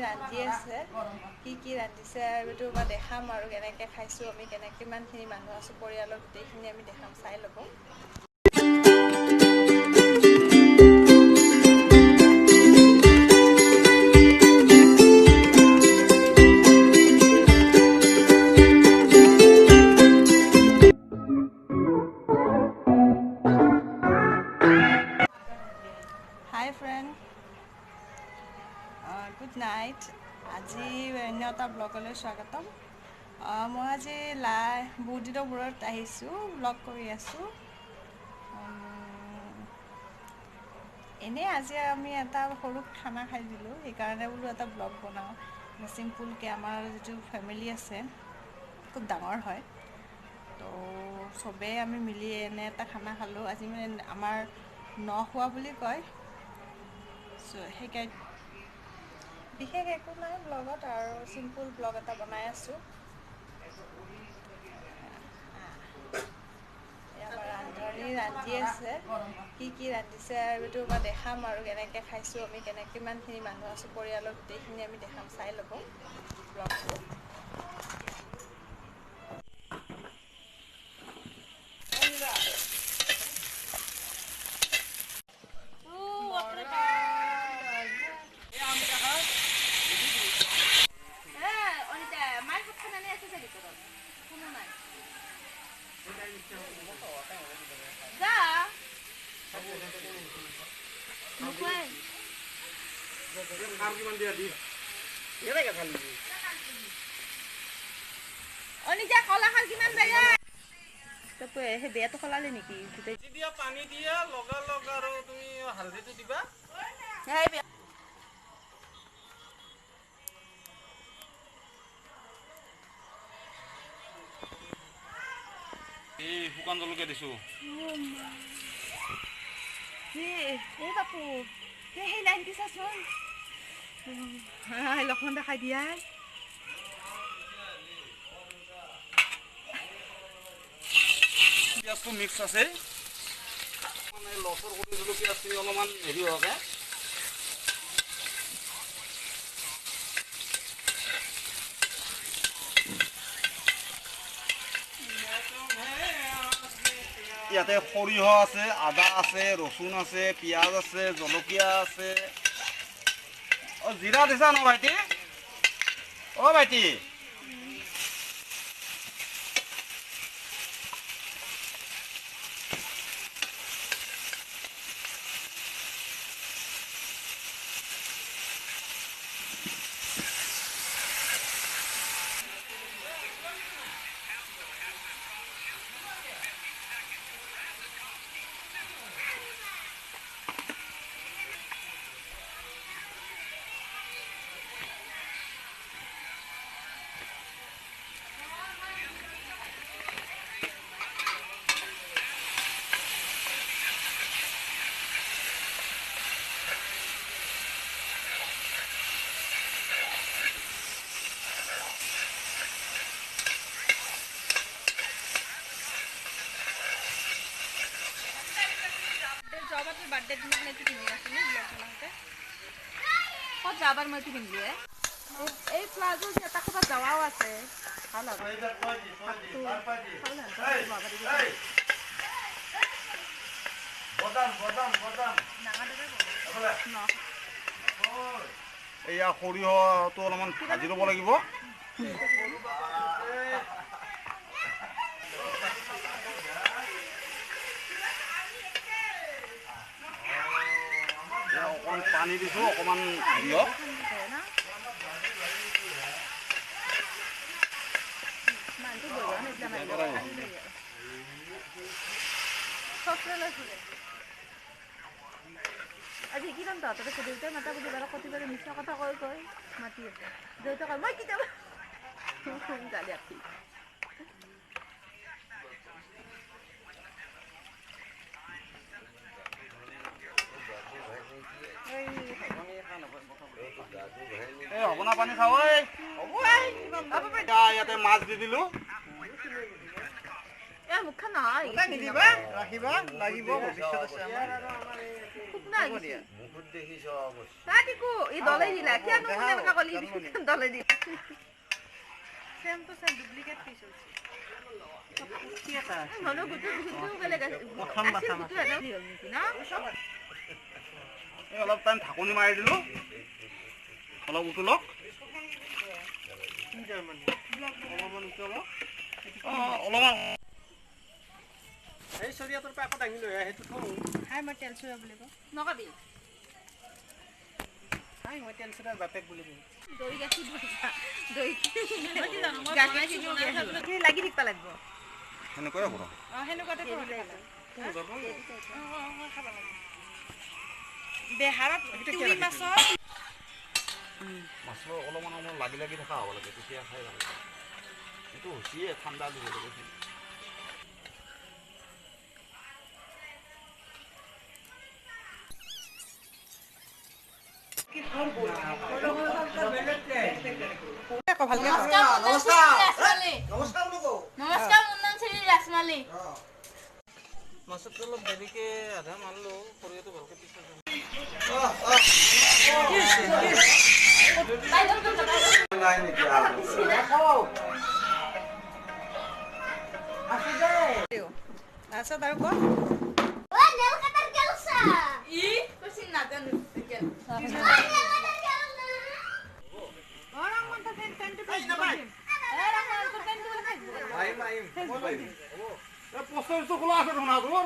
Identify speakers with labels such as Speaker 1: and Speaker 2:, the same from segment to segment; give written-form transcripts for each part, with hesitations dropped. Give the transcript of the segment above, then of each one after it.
Speaker 1: ৰান্ধি আছে কি ৰান্ধিছে আৰু এইটো মই দেখাম আৰু কেনেকৈ খাইছোঁ আমি কিমানখিনি মানুহ আছোঁ পৰিয়ালৰ গোটেইখিনি আমি দেখাম চাই ল'ব। হাই ফ্ৰেণ্ড, গুড নাইট। আজি অন্য এটা ব্লগলৈ স্বাগতম। মই আজি বহুত দিনৰ মূৰত আহিছোঁ, ব্লগ কৰি আছোঁ। এনেই আজি আমি এটা সৰু খানা খাই দিলোঁ, সেইকাৰণে বোলো এটা ব্লগ বনাওঁ। চিম্পুলকৈ আমাৰ যিটো ফেমিলি আছে খুব ডাঙৰ হয়, তো চবেই আমি মিলি এনে এটা খানা খালোঁ। আজি মানে আমাৰ খোৱা বুলি কয়। সেইকাৰণে বিশেষ একো নাই ব্লগত, আৰু চিম্পুল ব্লগ এটা বনাই আছোঁ। আমাৰ ৰান্ধি আছে কি ৰান্ধিছে আৰু এইটো মই দেখাম আৰু কেনেকৈ খাইছোঁ আমি কিমানখিনি মানুহ আছোঁ পৰিয়ালৰ গোটেইখিনি আমি দেখাম, চাই ল'ব ব্লগটো। সেই বেয়াটো খলালে নেকি?
Speaker 2: পানী দিয়া লগালগ আৰু তুমি হালধিটো দিবা। এই শুকান জলকীয়া দিছোঁ।
Speaker 1: বাপু সেই লাইন দিছাচোন, লক্ষণ দেখাই দিয়া।
Speaker 2: পিঁয়াজটো মিক্স আছে, মানে লচৰ কৰি দিলোঁ পিঁয়াজখিনি অলপমান হেৰি হোৱাকৈ। ইয়াতে সৰিয়হ আছে, আদা আছে, ৰচুন আছে, পিঁয়াজ আছে, জলকীয়া আছে। জিৰা দিছা ন ভাইটি? ভাইটি
Speaker 1: বাৰ্থডে দিনাখন এইটো পিন্ধি আছিলোঁ ব্লগ বনাওঁতে। ক'ত যাবাৰ মই এইটো পিন্ধি এই প্লাজো এটা ক'ৰবাত যাৱাও আছে। ভাল
Speaker 2: এয়া সৰিয়হটো অলপমান ভাজি ল'ব লাগিব। অকণমান পানী দিছোঁ, অকণমান দিয়ক।
Speaker 1: আজি কি ৰন্ধা তহঁতে দেউতাই মাতা বুলি বাৰু প্ৰতিবাৰে মিছা কথা কৈ মাতি আছে। দেউতাই কয় মই কেতিয়াবা গালি আপি
Speaker 2: হ'ব না পানী খাব। ইয়াতে মাছ দি দিলোঁ।
Speaker 1: মুখখন নহয়
Speaker 2: নিদিবা, ৰাখিবা লাগিব ভৱিষ্যত আছে আমাৰ। দেখিছ অবশ্য
Speaker 3: তাকিকো ই দলাই দিলা কিয়া নো মনে মনে কলি দলাই the
Speaker 1: same to same duplicate piece হৈছে
Speaker 3: কি এটা হলো গুটু গুটু গলে
Speaker 2: প্ৰথম মাথা
Speaker 3: গুটু এটা হল নেকি না
Speaker 2: এই অলপ টাইম ঢাকনি মাৰি দিলো অলপ উতলক অলপমান উতলক অলপমান এই চৰিয়াটোৰ পৰা আকৌ দাঙি লৈ আহে সেইটো থওঁ
Speaker 1: হাই মই তেল চুৰা বুলি কওঁ
Speaker 3: নকবি
Speaker 2: হাই মই তেল চৰিয়াৰ বাপেক বুলি কওঁ
Speaker 3: দৈ গাখীৰ দৈ
Speaker 1: মই কি জানো মই
Speaker 3: গাখীৰ কি লাগি থাকিব লাগিব
Speaker 2: সেনেকৈয়ে কৰোঁ
Speaker 1: সেনেকুৱাতে খাব লাগে খাব লাগে বেহাৰত তুলি মাছৰ
Speaker 2: মাছৰ অলপমান লাগি লাগি থকা হ'ব লাগে তেতিয়া খাই ভাল লাগে এইটো হৈছিয়ে ঠাণ্ডা দিব লাগে
Speaker 4: নমস্কাৰ মোৰ নাম শ্ৰী ৰাজমালী
Speaker 2: মাছটো অলপ দেৰিকে আধা মাৰিলো সৰিয়হটো ভালকে পিছা
Speaker 1: তাৰপিছত আৰু ক
Speaker 2: পঁচিছটো খোলা আছে দেখোন তোৰ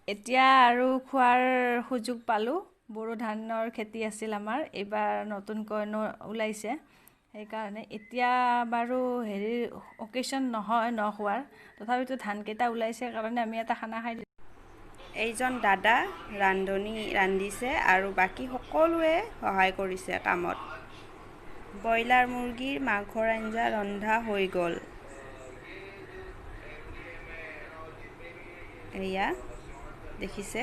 Speaker 1: এতিয়া আৰু খোৱাৰ সুযোগ পালোঁ বড়ো ধানৰ খেতি আছিল আমাৰ এইবাৰ নতুনকৈ ওলাইছে সেইকাৰণে এতিয়া বাৰু হেৰি অকেশ্যন নহয় নখোৱাৰ তথাপিতো ধানকেইটা ওলাইছে কাৰণে আমি এটা খানা খাই
Speaker 5: এইজন দাদা ৰান্ধিছে আৰু বাকী সকলোৱে সহায় কৰিছে কামত ব্ৰইলাৰ মুৰ্গীৰ মাংসৰ আঞ্জা ৰন্ধা হৈ গ'ল এয়া দেখিছে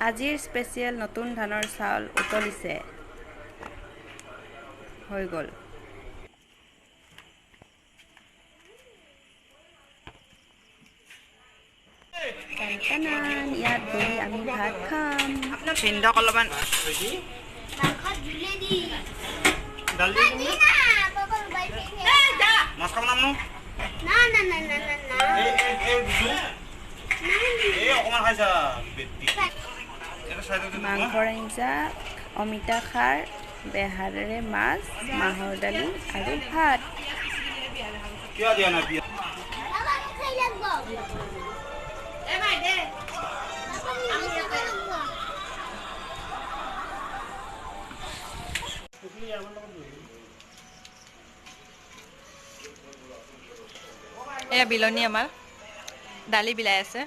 Speaker 5: আজিৰ স্পেচিয়েল নতুন ধানৰ চাউল উতলিছে হৈ গ'ল ইয়াত বহি আমি ভাত খাম
Speaker 3: ভিন্দক অলপমান
Speaker 2: মাছ খাব নাম অকণমান খাইছা
Speaker 5: মাংসৰ আঞ্জা অমিতা খাৰ বেহাৰেৰে মাছ মাহৰ দালি আৰু ভাত
Speaker 2: কিয় দিয়া নাই বিয়া
Speaker 1: এয়া বিলনী আমাৰ দালি বিলাই আছে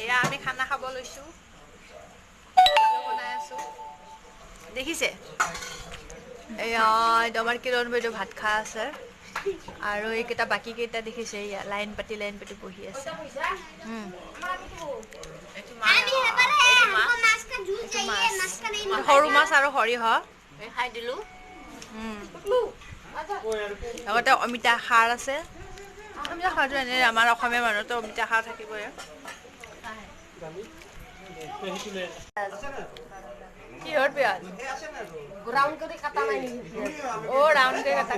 Speaker 1: এয়া আমি খানা খাব লৈছোঁ বনাই আছোঁ দেখিছে এয়া আমাৰ কিৰণ বাইদেউ ভাত খাই আছে আৰু এইকেইটা বাকীকেইটা দেখিছে এয়া লাইন পাতি বহি আছে সৰু মাছ আৰু সৰিয়হ খাই দিলোঁ লগতে অমিতা খাৰ আছে অমিতা খাৰটো এনে আমাৰ অসমীয়া মানুহতো অমিতা খাৰ থাকিবই কিহৰ পিঁয়াজ ৰাউণ্ড কৰি কাটা নাই নেকি? অ' ৰাউণ্ড কৰি কাটা